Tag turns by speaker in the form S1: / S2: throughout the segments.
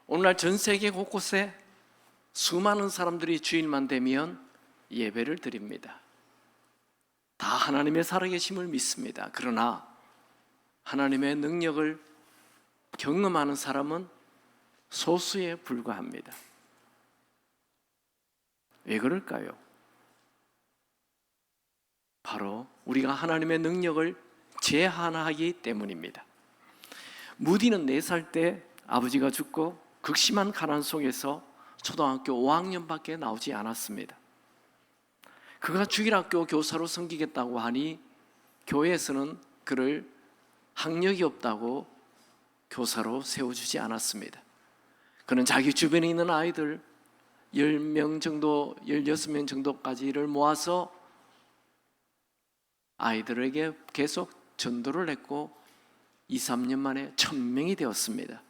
S1: 오늘날 전 세계 곳곳에 수많은 사람들이 주일만 되면 예배를 드립니다. 다 하나님의 살아계심을 믿습니다. 그러나 하나님의 능력을 경험하는 사람은 소수에 불과합니다. 왜 그럴까요? 바로 우리가 하나님의 능력을 제한하기 때문입니다. 무디는 4살 때 아버지가 죽고 극심한 가난 속에서 초등학교 5학년밖에 나오지 않았습니다. 그가 주일학교 교사로 섬기겠다고 하니 교회에서는 그를 학력이 없다고 교사로 세워주지 않았습니다. 그는 자기 주변에 있는 아이들 10명 정도, 16명 정도까지를 모아서 아이들에게 계속 전도를 했고 2, 3년 만에 1000명이 되었습니다.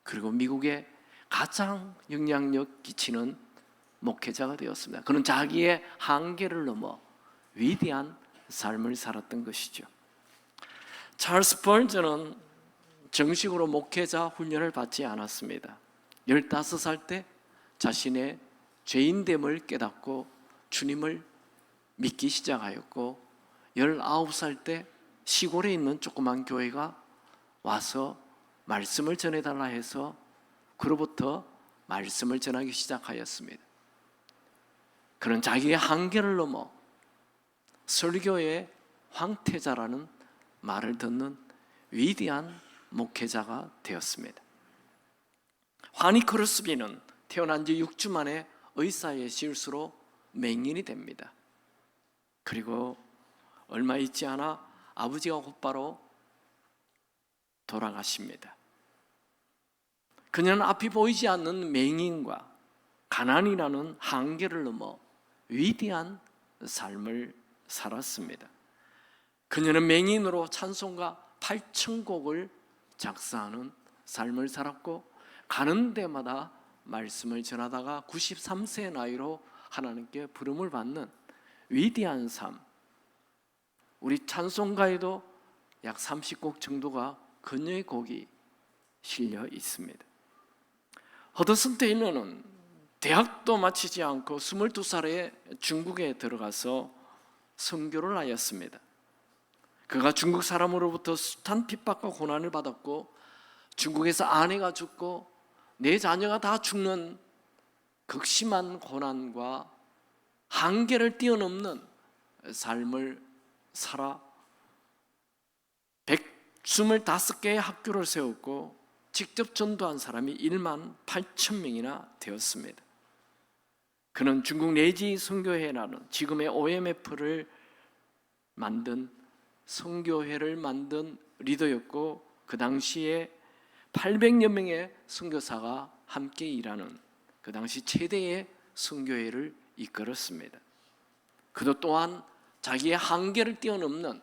S1: 그리고 미국에 가장 영향력 끼치는 목회자가 되었습니다. 그는 자기의 한계를 넘어 위대한 삶을 살았던 것이죠. 찰스 스펄전은 정식으로 목회자 훈련을 받지 않았습니다. 15살 때 자신의 죄인됨을 깨닫고 주님을 믿기 시작하였고 19살 때 시골에 있는 조그만 교회가 와서 말씀을 전해달라 해서 그로부터 말씀을 전하기 시작하였습니다. 그는 자기의 한계를 넘어 설교의 황태자라는 말을 듣는 위대한 목회자가 되었습니다. 화니 크로스비는 태어난 지 6주 만에 의사의 실수로 맹인이 됩니다. 그리고 얼마 있지 않아 아버지가 곧바로 돌아가십니다. 그녀는 앞이 보이지 않는 맹인과 가난이라는 한계를 넘어 위대한 삶을 살았습니다. 그녀는 맹인으로 찬송가 8,000곡을 작사하는 삶을 살았고 가는 데마다 말씀을 전하다가 93세의 나이로 하나님께 부름을 받는 위대한 삶. 우리 찬송가에도 약 30곡 정도가 그녀의 곡이 실려 있습니다. 허드슨 테일러는 대학도 마치지 않고 22살에 중국에 들어가서 선교를 하였습니다. 그가 중국 사람으로부터 숱한 핍박과 고난을 받았고 중국에서 아내가 죽고 4자녀가 다 죽는 극심한 고난과 한계를 뛰어넘는 삶을 살아 125개의 학교를 세웠고 직접 전도한 사람이 1만 8천 명이나 되었습니다. 그는 중국 내지 선교회라는 지금의 OMF를 만든 선교회를 만든 리더였고 그 당시에 800여 명의 선교사가 함께 일하는 그 당시 최대의 선교회를 이끌었습니다. 그도 또한 자기의 한계를 뛰어넘는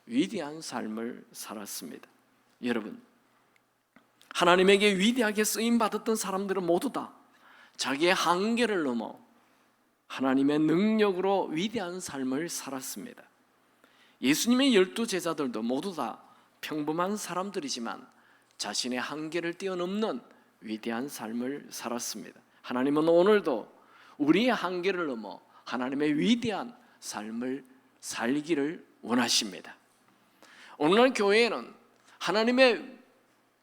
S1: 위대한 삶을 살았습니다. 여러분, 하나님에게 위대하게 쓰임받았던 사람들은 모두 다 자기의 한계를 넘어 하나님의 능력으로 위대한 삶을 살았습니다. 예수님의 12제자들도 모두 다 평범한 사람들이지만 자신의 한계를 뛰어넘는 위대한 삶을 살았습니다. 하나님은 오늘도 우리의 한계를 넘어 하나님의 위대한 삶을 살기를 원하십니다. 오늘날 교회에는 하나님의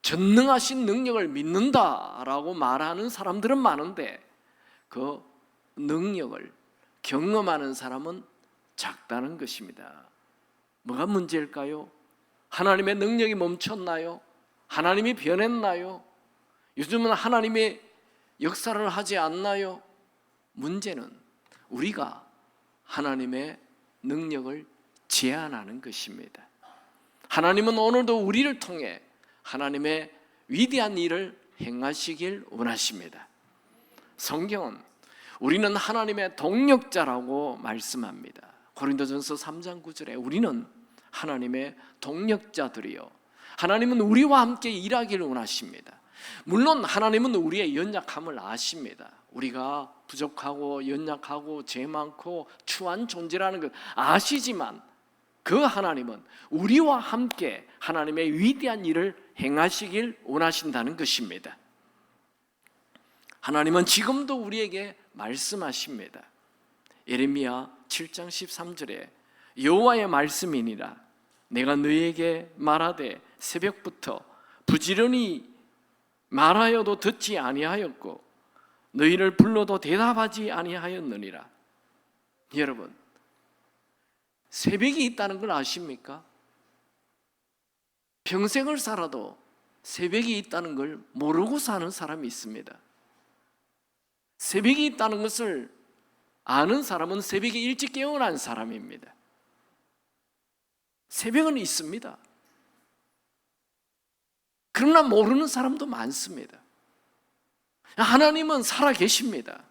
S1: 전능하신 능력을 믿는다라고 말하는 사람들은 많은데 그 능력을 경험하는 사람은 작다는 것입니다. 뭐가 문제일까요? 하나님의 능력이 멈췄나요? 하나님이 변했나요? 요즘은 하나님의 역사를 하지 않나요? 문제는 우리가 하나님의 능력을 제한하는 것입니다. 하나님은 오늘도 우리를 통해 하나님의 위대한 일을 행하시길 원하십니다. 성경은 우리는 하나님의 동력자라고 말씀합니다. 고린도전서 3장 9절에 우리는 하나님의 동력자들이요 하나님은 우리와 함께 일하기를 원하십니다. 물론 하나님은 우리의 연약함을 아십니다. 우리가 부족하고 연약하고 죄 많고 추한 존재라는 걸 아시지만 그 하나님은 우리와 함께 하나님의 위대한 일을 행하시길 원하신다는 것입니다. 하나님은 지금도 우리에게 말씀하십니다. 예레미야 7장 13절에 여호와의 말씀이니라 내가 너희에게 말하되 새벽부터 부지런히 말하여도 듣지 아니하였고 너희를 불러도 대답하지 아니하였느니라. 여러분, 새벽이 있다는 걸 아십니까? 평생을 살아도 새벽이 있다는 걸 모르고 사는 사람이 있습니다. 새벽이 있다는 것을 아는 사람은 새벽에 일찍 깨어난 사람입니다. 새벽은 있습니다. 그러나 모르는 사람도 많습니다. 하나님은 살아계십니다.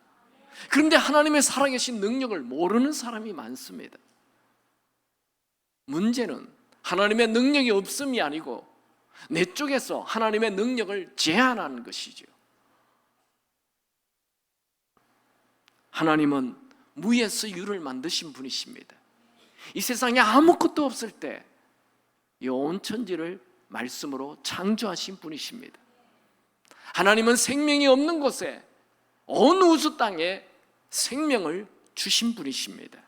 S1: 그런데 하나님의 살아계신 능력을 모르는 사람이 많습니다. 문제는 하나님의 능력이 없음이 아니고 내 쪽에서 하나님의 능력을 제한하는 것이죠. 하나님은 무에서 유를 만드신 분이십니다. 이 세상에 아무것도 없을 때 이 온 천지를 말씀으로 창조하신 분이십니다. 하나님은 생명이 없는 곳에 온 우주 땅에 생명을 주신 분이십니다.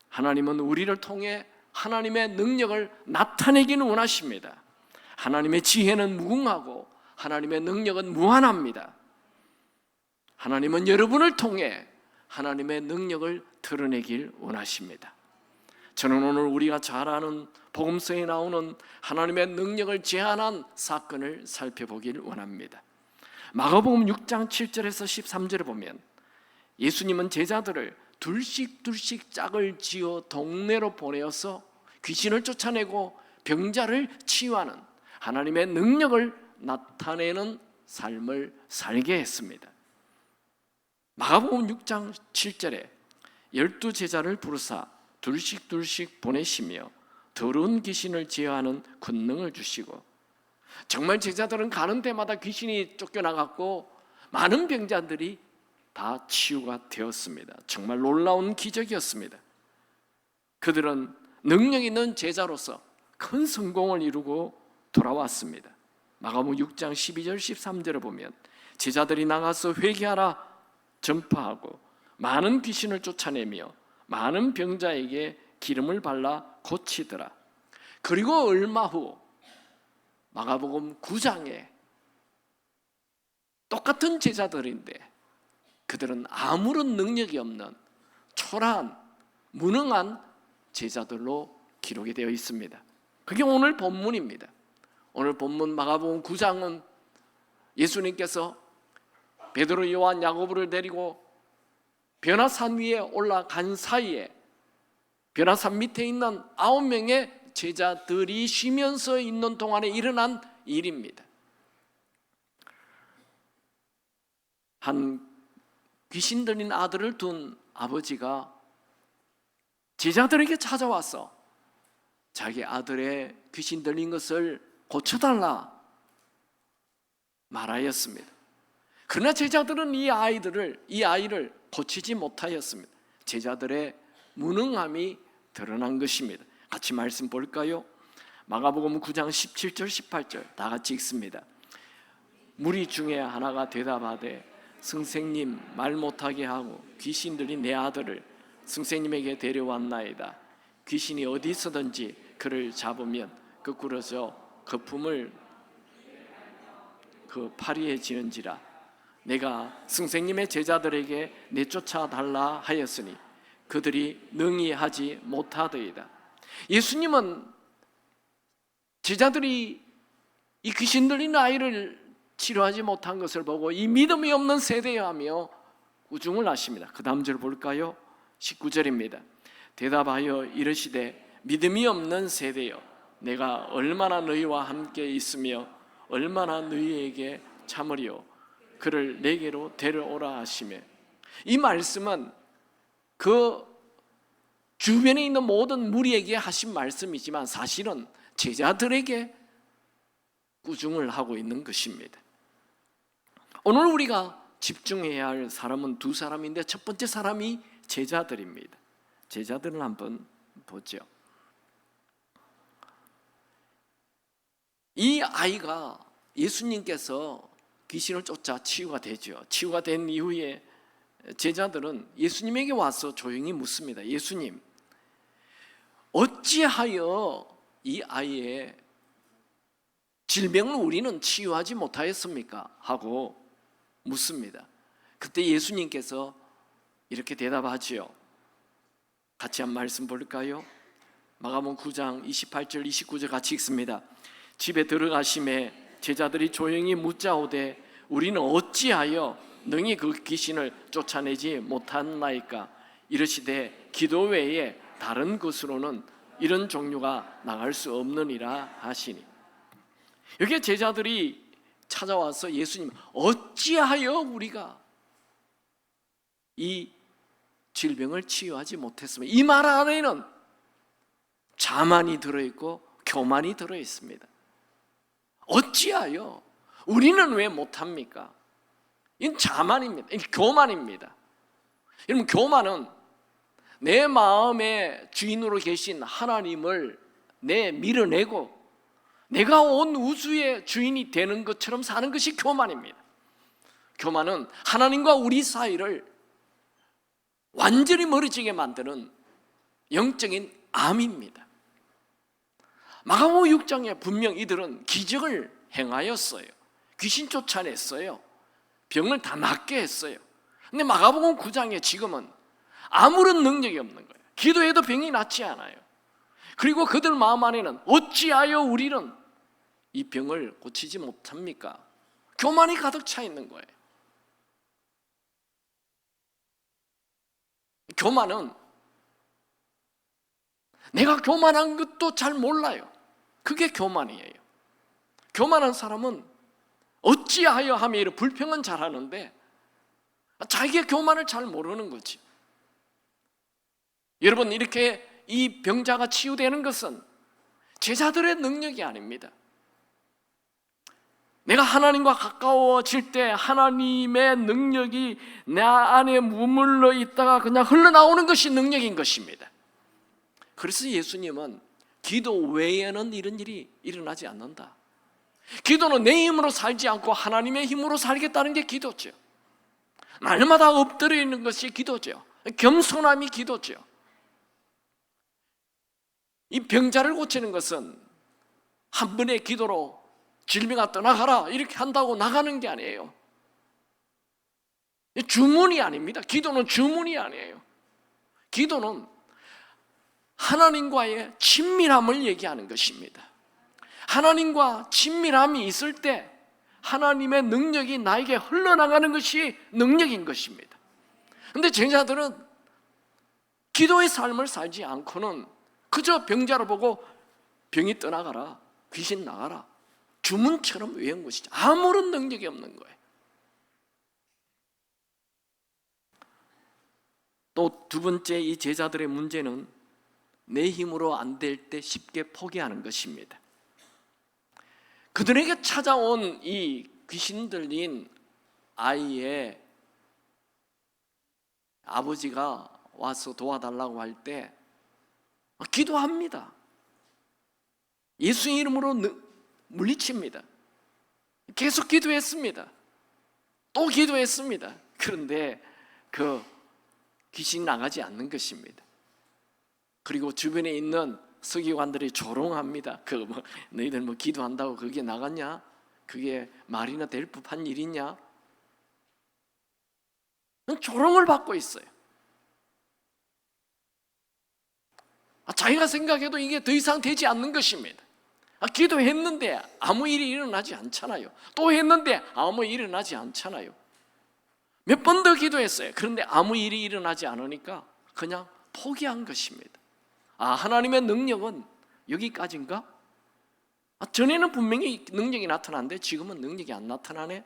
S1: 하나님은 우리를 통해 하나님의 능력을 나타내기는 원하십니다. 하나님의 지혜는 무궁하고 하나님의 능력은 무한합니다. 하나님은 여러분을 통해 하나님의 능력을 드러내길 원하십니다. 저는 오늘 우리가 잘 아는 복음서에 나오는 하나님의 능력을 제한한 사건을 살펴보길 원합니다. 마가복음 6장 7절에서 13절에 보면 예수님은 제자들을 둘씩 짝을 지어 동네로 보내어서 귀신을 쫓아내고 병자를 치유하는 하나님의 능력을 나타내는 삶을 살게 했습니다. 마가복음 6장 7절에 12제자를 부르사 둘씩 보내시며 더러운 귀신을 제어하는 권능을 주시고, 정말 제자들은 가는 데마다 귀신이 쫓겨나갔고 많은 병자들이 다 치유가 되었습니다. 정말 놀라운 기적이었습니다. 그들은 능력 있는 제자로서 큰 성공을 이루고 돌아왔습니다. 마가복음 6장 12절 13절을 보면 제자들이 나가서 회개하라 전파하고 많은 귀신을 쫓아내며 많은 병자에게 기름을 발라 고치더라. 그리고 얼마 후 마가복음 9장에 똑같은 제자들인데 그들은 아무런 능력이 없는 초라한 무능한 제자들로 기록이 되어 있습니다. 그게 오늘 본문입니다. 오늘 본문 마가복음 9장은 예수님께서 베드로, 요한, 야고보를 데리고 변화산 위에 올라간 사이에 변화산 밑에 있는 9명의 제자들이 쉬면서 있는 동안에 일어난 일입니다. 한 귀신 들린 아들을 둔 아버지가 제자들에게 찾아와서 자기 아들의 귀신 들린 것을 고쳐달라 말하였습니다. 그러나 제자들은 이 아이를 고치지 못하였습니다. 제자들의 무능함이 드러난 것입니다. 같이 말씀 볼까요? 마가복음 9장 17절 18절 다 같이 읽습니다. 무리 중에 하나가 대답하되 선생님, 말 못하게 하고 귀신 들린 내 아들을 선생님에게 데려왔나이다. 귀신이 어디서든지 그를 잡으면 거꾸러져 거품을 그 파리에 지는지라. 내가 선생님의 제자들에게 내쫓아 달라 하였으니 그들이 능히 하지 못하더이다. 예수님은 제자들이 이 귀신 들린 아이를 치료하지 못한 것을 보고 이 믿음이 없는 세대여 하며 우중을 하십니다. 그 다음 절 볼까요? 19절입니다. 대답하여 이르시되 믿음이 없는 세대여, 내가 얼마나 너희와 함께 있으며 얼마나 너희에게 참으리요. 그를 내게로 데려오라 하시며, 이 말씀은 그 주변에 있는 모든 무리에게 하신 말씀이지만 사실은 제자들에게 꾸중을 하고 있는 것입니다. 오늘 우리가 집중해야 할 사람은 두 사람인데 첫 번째 사람이 제자들입니다. 제자들을 한번 보죠. 이 아이가 예수님께서 귀신을 쫓아 치유가 되죠. 치유가 된 이후에 제자들은 예수님에게 와서 조용히 묻습니다. 예수님, 어찌하여 이 아이의 질병을 우리는 치유하지 못하였습니까? 하고 묻습니다. 그때 예수님께서 이렇게 대답하지요. 같이 한 말씀 볼까요? 마가복음 9장 28절 29절 같이 읽습니다. 집에 들어가심에 제자들이 조용히 묻자오되 우리는 어찌하여 능히 그 귀신을 쫓아내지 못하나이까? 이르시되 기도 외에 다른 것으로는 이런 종류가 나갈 수 없느니라 하시니. 여기에 제자들이 찾아와서 예수님, 어찌하여 우리가 이 질병을 치유하지 못했으면, 이 말 안에는 자만이 들어있고 교만이 들어있습니다. 어찌하여 우리는 왜 못합니까? 이건 자만입니다. 이건 교만입니다. 여러분, 교만은 내 마음의 주인으로 계신 하나님을 밀어내고 내가 온 우주의 주인이 되는 것처럼 사는 것이 교만입니다. 교만은 하나님과 우리 사이를 완전히 멀어지게 만드는 영적인 암입니다. 마가복음 6장에 분명 이들은 기적을 행하였어요. 귀신 쫓아냈어요. 병을 다 낫게 했어요. 근데 마가복음 9장에 지금은 아무런 능력이 없는 거예요. 기도해도 병이 낫지 않아요. 그리고 그들 마음 안에는 어찌하여 우리는 이 병을 고치지 못합니까? 교만이 가득 차 있는 거예요. 교만은 내가 교만한 것도 잘 몰라요. 그게 교만이에요. 교만한 사람은 어찌하여 하며 이런 불평은 잘하는데 자기의 교만을 잘 모르는 거지. 여러분, 이렇게 이 병자가 치유되는 것은 제자들의 능력이 아닙니다. 내가 하나님과 가까워질 때 하나님의 능력이 내 안에 머물러 있다가 그냥 흘러나오는 것이 능력인 것입니다. 그래서 예수님은 기도 외에는 이런 일이 일어나지 않는다. 기도는 내 힘으로 살지 않고 하나님의 힘으로 살겠다는 게 기도죠. 날마다 엎드려 있는 것이 기도죠. 겸손함이 기도죠. 이 병자를 고치는 것은 한 번의 기도로 질병아 떠나가라 이렇게 한다고 나가는 게 아니에요. 주문이 아닙니다. 기도는 주문이 아니에요. 기도는 하나님과의 친밀함을 얘기하는 것입니다. 하나님과 친밀함이 있을 때 하나님의 능력이 나에게 흘러나가는 것이 능력인 것입니다. 그런데 제자들은 기도의 삶을 살지 않고는 그저 병자를 보고 병이 떠나가라, 귀신 나가라 주문처럼 외운 것이죠. 아무런 능력이 없는 거예요. 또 두 번째, 이 제자들의 문제는 내 힘으로 안 될 때 쉽게 포기하는 것입니다. 그들에게 찾아온 이 귀신 들린 아이의 아버지가 와서 도와달라고 할 때 기도합니다. 예수 이름으로 물리칩니다. 계속 기도했습니다. 또 기도했습니다. 그런데 그 귀신 나가지 않는 것입니다. 그리고 주변에 있는 서기관들이 조롱합니다. 너희들 기도한다고 그게 나갔냐? 그게 말이나 될 법한 일이냐? 조롱을 받고 있어요. 자기가 생각해도 이게 더 이상 되지 않는 것입니다. 기도했는데 아무 일이 일어나지 않잖아요. 또 했는데 아무 일이 일어나지 않잖아요. 몇 번 더 기도했어요. 그런데 아무 일이 일어나지 않으니까 그냥 포기한 것입니다. 하나님의 능력은 여기까지인가? 전에는 분명히 능력이 나타났는데 지금은 능력이 안 나타나네?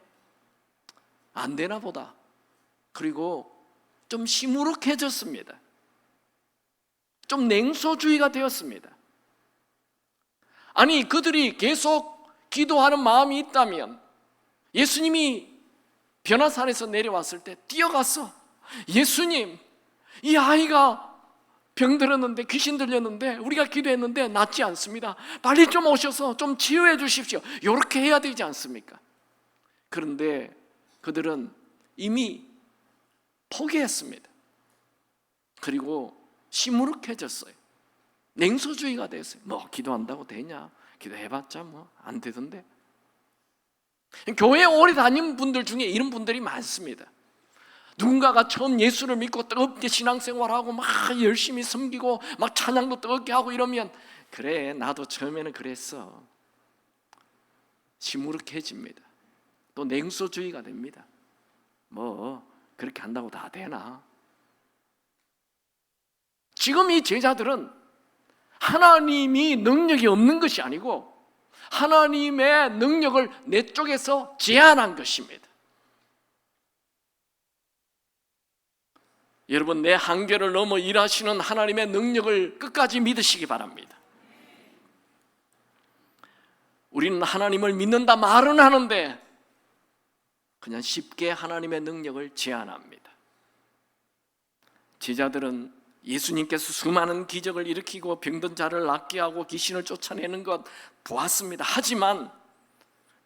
S1: 안 되나 보다. 그리고 좀 시무룩해졌습니다. 좀 냉소주의가 되었습니다. 아니, 그들이 계속 기도하는 마음이 있다면 예수님이 변화산에서 내려왔을 때 뛰어가서 예수님, 이 아이가 병들었는데, 귀신 들렸는데 우리가 기도했는데 낫지 않습니다. 빨리 좀 오셔서 좀 치유해 주십시오. 이렇게 해야 되지 않습니까? 그런데 그들은 이미 포기했습니다. 그리고 시무룩해졌어요. 냉소주의가 됐어요. 뭐 기도한다고 되냐? 기도해봤자 뭐 안 되던데. 교회에 오래 다닌 분들 중에 이런 분들이 많습니다. 누군가가 처음 예수를 믿고 뜨겁게 신앙생활하고 막 열심히 섬기고 막 찬양도 뜨겁게 하고 이러면, 그래 나도 처음에는 그랬어. 시무룩해집니다. 또 냉소주의가 됩니다. 뭐 그렇게 한다고 다 되나? 지금 이 제자들은 하나님이 능력이 없는 것이 아니고 하나님의 능력을 내 쪽에서 제한한 것입니다. 여러분, 내 한계를 넘어 일하시는 하나님의 능력을 끝까지 믿으시기 바랍니다. 우리는 하나님을 믿는다 말은 하는데 그냥 쉽게 하나님의 능력을 제한합니다. 제자들은 예수님께서 수많은 기적을 일으키고 병든 자를 낫게 하고 귀신을 쫓아내는 것 보았습니다. 하지만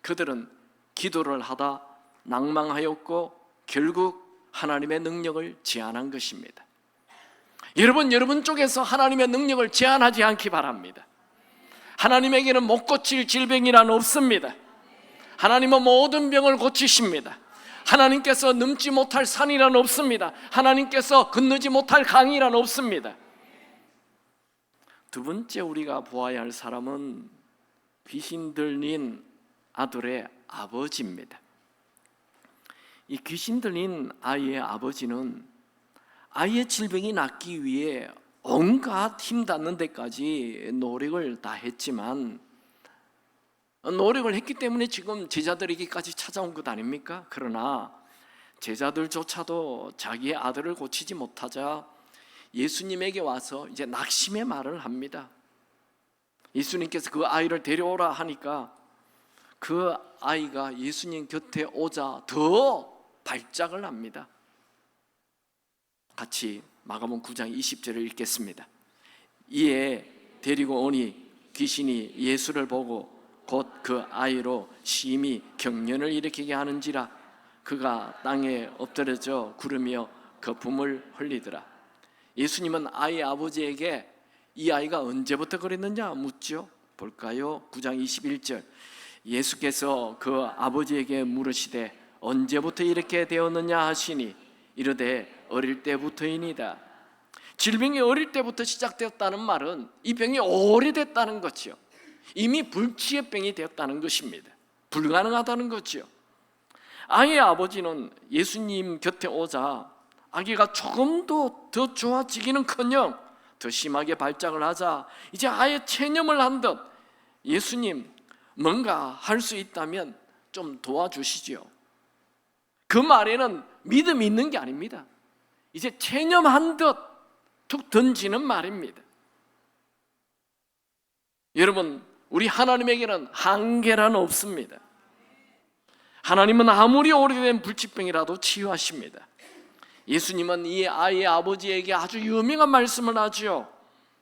S1: 그들은 기도를 하다 낭망하였고 결국 하나님의 능력을 제한한 것입니다. 여러분 쪽에서 하나님의 능력을 제한하지 않기 바랍니다. 하나님에게는 못 고칠 질병이란 없습니다. 하나님은 모든 병을 고치십니다. 하나님께서 넘지 못할 산이란 없습니다. 하나님께서 건너지 못할 강이란 없습니다. 두 번째 우리가 보아야 할 사람은 귀신 들린 아들의 아버지입니다. 이 귀신 들린 아이의 아버지는 아이의 질병이 낫기 위해 온갖 힘 닿는 데까지 노력을 다 했지만, 노력을 했기 때문에 지금 제자들에게까지 찾아온 것 아닙니까? 그러나 제자들조차도 자기의 아들을 고치지 못하자 예수님에게 와서 이제 낙심의 말을 합니다. 예수님께서 그 아이를 데려오라 하니까 그 아이가 예수님 곁에 오자 더 발작을 합니다. 같이 마가복음 9장 20절을 읽겠습니다. 이에 데리고 오니 귀신이 예수를 보고 곧 그 아이로 심히 경련을 일으키게 하는지라 그가 땅에 엎드려져 구르며 거품을 흘리더라. 예수님은 아이의 아버지에게 이 아이가 언제부터 그랬느냐 묻죠. 볼까요? 9장 21절. 예수께서 그 아버지에게 물으시되 언제부터 이렇게 되었느냐 하시니 이르되 어릴 때부터이니이다. 질병이 어릴 때부터 시작되었다는 말은 이 병이 오래됐다는 거죠. 이미 불치의 병이 되었다는 것입니다. 불가능하다는 거죠. 아이의 아버지는 예수님 곁에 오자 아기가 조금도 더 좋아지기는커녕 더 심하게 발작을 하자 이제 아예 체념을 한 듯 예수님 뭔가 할 수 있다면 좀 도와주시죠. 그 말에는 믿음이 있는 게 아닙니다. 이제 체념한 듯 툭 던지는 말입니다. 여러분, 우리 하나님에게는 한계란 없습니다. 하나님은 아무리 오래된 불치병이라도 치유하십니다. 예수님은 이 아이의 아버지에게 아주 유명한 말씀을 하죠.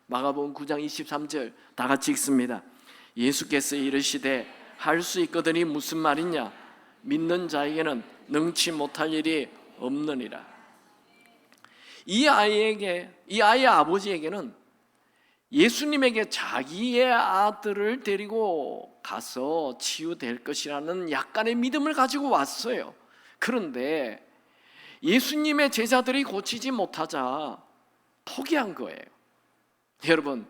S1: 마가복음 9장 23절 다 같이 읽습니다. 예수께서 이르시되 할 수 있거든이 무슨 말이냐? 믿는 자에게는 능치 못할 일이 없느니라. 이 아이의 아버지에게는 예수님에게 자기의 아들을 데리고 가서 치유될 것이라는 약간의 믿음을 가지고 왔어요. 그런데 예수님의 제자들이 고치지 못하자 포기한 거예요. 여러분,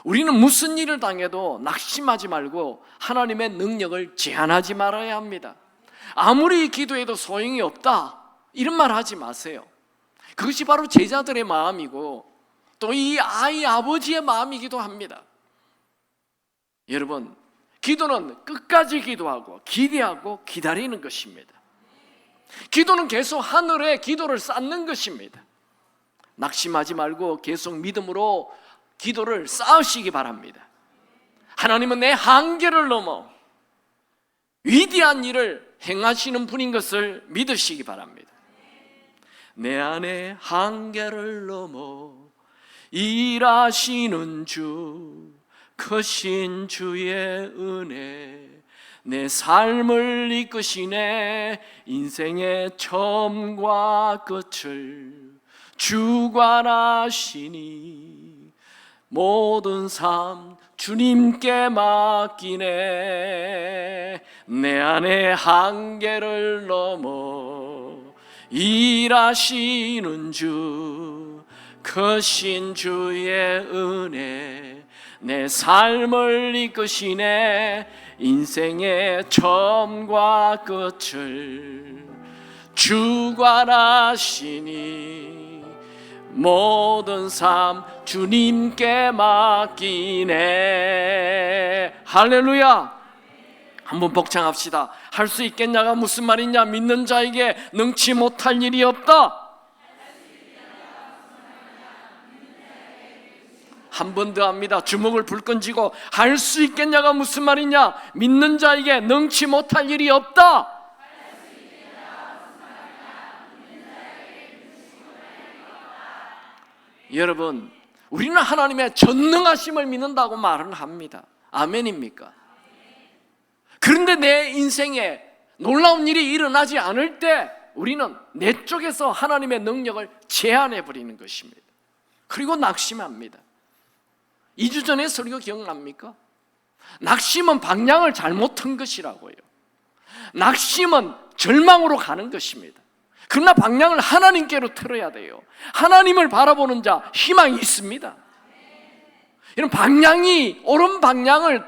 S1: 우리는 무슨 일을 당해도 낙심하지 말고 하나님의 능력을 제한하지 말아야 합니다. 아무리 기도해도 소용이 없다 이런 말 하지 마세요. 그것이 바로 제자들의 마음이고 또 이 아이 아버지의 마음이기도 합니다. 여러분, 기도는 끝까지 기도하고 기대하고 기다리는 것입니다. 기도는 계속 하늘에 기도를 쌓는 것입니다. 낙심하지 말고 계속 믿음으로 기도를 쌓으시기 바랍니다. 하나님은 내 한계를 넘어 위대한 일을 행하시는 분인 것을 믿으시기 바랍니다. 내 안에 한계를 넘어 일하시는 주, 크신 주의 은혜 내 삶을 이끄시네. 인생의 처음과 끝을 주관하시니 모든 삶 주님께 맡기네. 내 안의 한계를 넘어 일하시는 주, 크신 주의 은혜 내 삶을 이끄시네. 인생의 처음과 끝을 주관하시니 모든 삶 주님께 맡기네. 할렐루야. 한번 복창합시다. 할 수 있겠냐가 무슨 말이냐? 믿는 자에게 능치 못할 일이 없다. 한 번 더 합니다. 주먹을 불끈 쥐고 할 수 있겠냐가 무슨 말이냐? 믿는 자에게 능치 못할 일이 없다. 여러분, 우리는 하나님의 전능하심을 믿는다고 말을 합니다. 아멘입니까? 그런데 내 인생에 놀라운 일이 일어나지 않을 때 우리는 내 쪽에서 하나님의 능력을 제한해 버리는 것입니다. 그리고 낙심합니다. 2주 전에 설교 기억납니까? 낙심은 방향을 잘못 튼 것이라고요. 낙심은 절망으로 가는 것입니다. 그러나 방향을 하나님께로 틀어야 돼요. 하나님을 바라보는 자 희망이 있습니다. 이런 방향이 옳은 방향을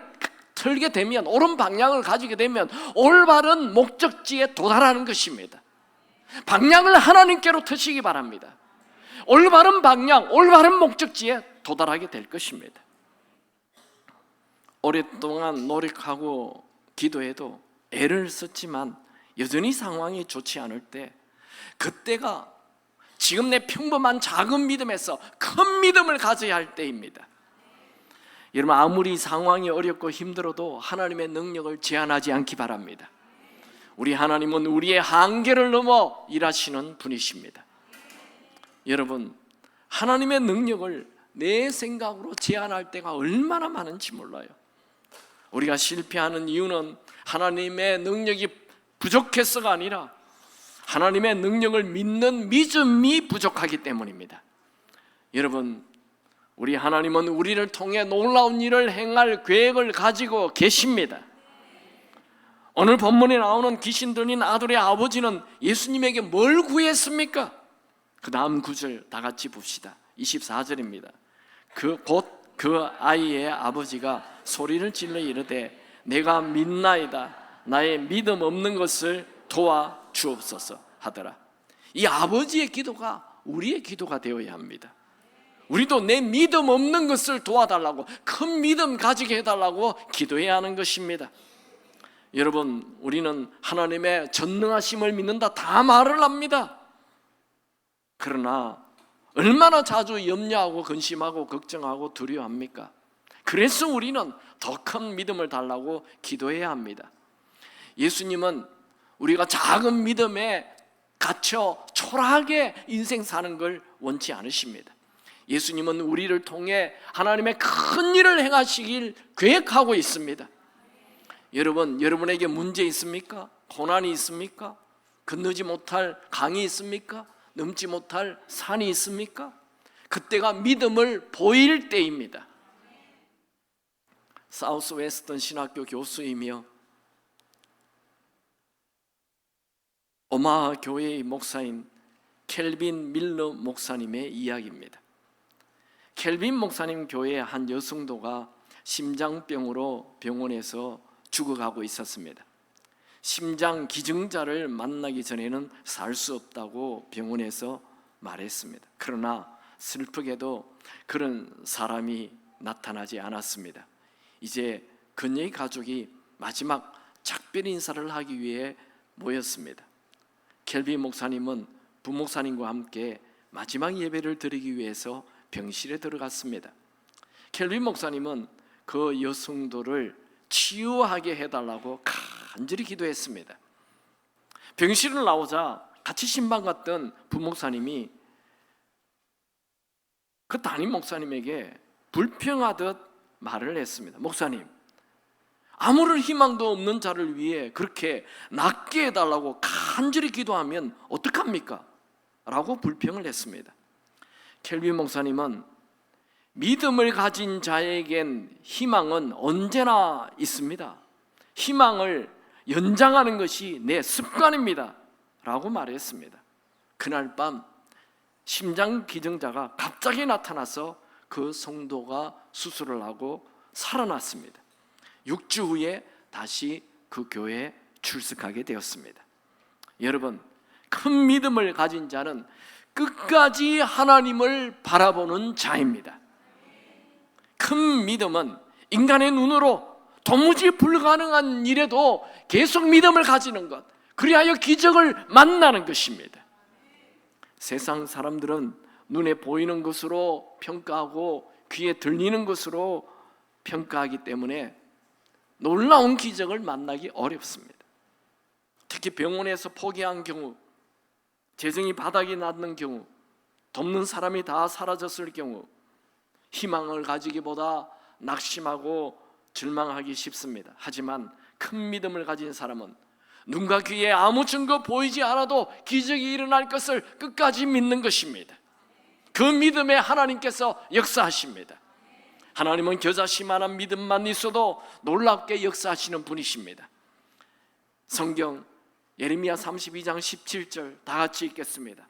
S1: 틀게 되면, 옳은 방향을 가지게 되면 올바른 목적지에 도달하는 것입니다. 방향을 하나님께로 트시기 바랍니다. 올바른 방향, 올바른 목적지에 도달하게 될 것입니다. 오랫동안 노력하고 기도해도 애를 썼지만 여전히 상황이 좋지 않을 때, 그때가 지금 내 평범한 작은 믿음에서 큰 믿음을 가져야 할 때입니다. 여러분, 아무리 상황이 어렵고 힘들어도 하나님의 능력을 제한하지 않기 바랍니다. 우리 하나님은 우리의 한계를 넘어 일하시는 분이십니다. 여러분, 하나님의 능력을 내 생각으로 제한할 때가 얼마나 많은지 몰라요. 우리가 실패하는 이유는 하나님의 능력이 부족해서가 아니라 하나님의 능력을 믿는 믿음이 부족하기 때문입니다. 여러분, 우리 하나님은 우리를 통해 놀라운 일을 행할 계획을 가지고 계십니다. 오늘 본문에 나오는 귀신 들린 아들의 아버지는 예수님에게 뭘 구했습니까? 그 다음 구절 다 같이 봅시다. 24절입니다. 곧 그 아이의 아버지가 소리를 질러 이르되 내가 믿나이다. 나의 믿음 없는 것을 도와주옵소서 하더라. 이 아버지의 기도가 우리의 기도가 되어야 합니다. 우리도 내 믿음 없는 것을 도와달라고, 큰 믿음 가지게 해달라고 기도해야 하는 것입니다. 여러분, 우리는 하나님의 전능하심을 믿는다 다 말을 합니다. 그러나 얼마나 자주 염려하고 근심하고 걱정하고 두려워합니까? 그래서 우리는 더 큰 믿음을 달라고 기도해야 합니다. 예수님은 우리가 작은 믿음에 갇혀 초라하게 인생 사는 걸 원치 않으십니다. 예수님은 우리를 통해 하나님의 큰 일을 행하시길 계획하고 있습니다. 여러분, 여러분에게 문제 있습니까? 고난이 있습니까? 건너지 못할 강이 있습니까? 넘지 못할 산이 있습니까? 그때가 믿음을 보일 때입니다. 사우스 웨스턴 신학교 교수이며 오마하 교회의 목사인 켈빈 밀러 목사님의 이야기입니다. 켈빈 목사님 교회의 한 여성도가 심장병으로 병원에서 죽어가고 있었습니다. 심장 기증자를 만나기 전에는 살 수 없다고 병원에서 말했습니다. 그러나 슬프게도 그런 사람이 나타나지 않았습니다. 이제 그녀의 가족이 마지막 작별 인사를 하기 위해 모였습니다. 켈빈 목사님은 부목사님과 함께 마지막 예배를 드리기 위해서 병실에 들어갔습니다. 켈빈 목사님은 그 여성도를 치유하게 해달라고 간절히 기도했습니다. 병실을 나오자 같이 신방 갔던 부목사님이 그 담임 목사님에게 불평하듯 말을 했습니다. 목사님, 아무런 희망도 없는 자를 위해 그렇게 낫게 해달라고 간절히 기도하면 어떡합니까? 라고 불평을 했습니다. 켈빈 목사님은 믿음을 가진 자에겐 희망은 언제나 있습니다. 희망을 연장하는 것이 내 습관입니다 라고 말했습니다. 그날 밤 심장 기증자가 갑자기 나타나서 그 성도가 수술을 하고 살아났습니다. 6주 후에 다시 그 교회에 출석하게 되었습니다. 여러분, 큰 믿음을 가진 자는 끝까지 하나님을 바라보는 자입니다. 큰 믿음은 인간의 눈으로 도무지 불가능한 일에도 계속 믿음을 가지는 것, 그리하여 기적을 만나는 것입니다. 세상 사람들은 눈에 보이는 것으로 평가하고 귀에 들리는 것으로 평가하기 때문에 놀라운 기적을 만나기 어렵습니다. 특히 병원에서 포기한 경우, 재정이 바닥이 났는 경우, 돕는 사람이 다 사라졌을 경우 희망을 가지기보다 낙심하고 절망하기 쉽습니다. 하지만 큰 믿음을 가진 사람은 눈과 귀에 아무 증거 보이지 않아도 기적이 일어날 것을 끝까지 믿는 것입니다. 그 믿음에 하나님께서 역사하십니다. 하나님은 겨자씨만한 믿음만 있어도 놀랍게 역사하시는 분이십니다. 성경 예레미야 32장 17절 다 같이 읽겠습니다.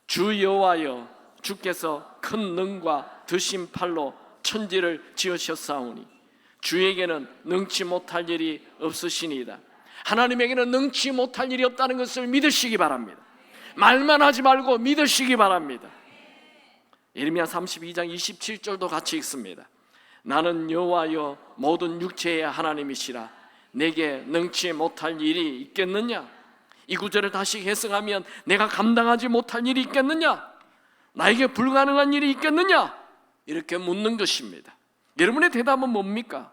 S1: 주 여호와여, 주께서 큰 능과 드신 팔로 천지를 지으셨사오니 주에게는 능치 못할 일이 없으시니이다. 하나님에게는 능치 못할 일이 없다는 것을 믿으시기 바랍니다. 말만 하지 말고 믿으시기 바랍니다. 예레미야 32장 27절도 같이 읽습니다. 나는 여호와여 모든 육체의 하나님이시라. 내게 능치 못할 일이 있겠느냐? 이 구절을 다시 해석하면 내가 감당하지 못할 일이 있겠느냐? 나에게 불가능한 일이 있겠느냐? 이렇게 묻는 것입니다. 여러분의 대답은 뭡니까?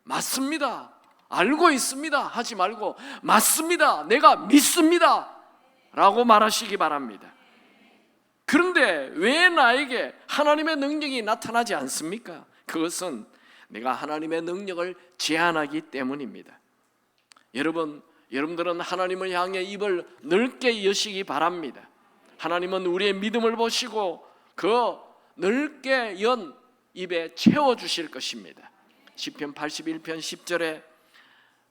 S1: 맞습니다, 알고 있습니다 하지 말고 맞습니다, 내가 믿습니다 라고 말하시기 바랍니다. 그런데 왜 나에게 하나님의 능력이 나타나지 않습니까? 그것은 내가 하나님의 능력을 제한하기 때문입니다. 여러분들은 하나님을 향해 입을 넓게 여시기 바랍니다. 하나님은 우리의 믿음을 보시고 그 넓게 연 입에 채워주실 것입니다. 시편 81편 10절에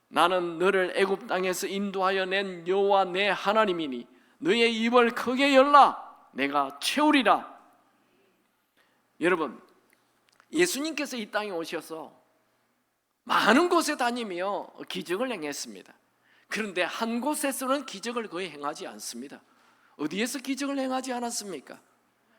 S1: 나는 너를 애굽 땅에서 인도하여 낸 여호와 내 하나님이니 너의 입을 크게 열라 내가 채우리라. 여러분, 예수님께서 이 땅에 오셔서 많은 곳에 다니며 기적을 행했습니다. 그런데 한 곳에서는 기적을 거의 행하지 않습니다. 어디에서 기적을 행하지 않았습니까?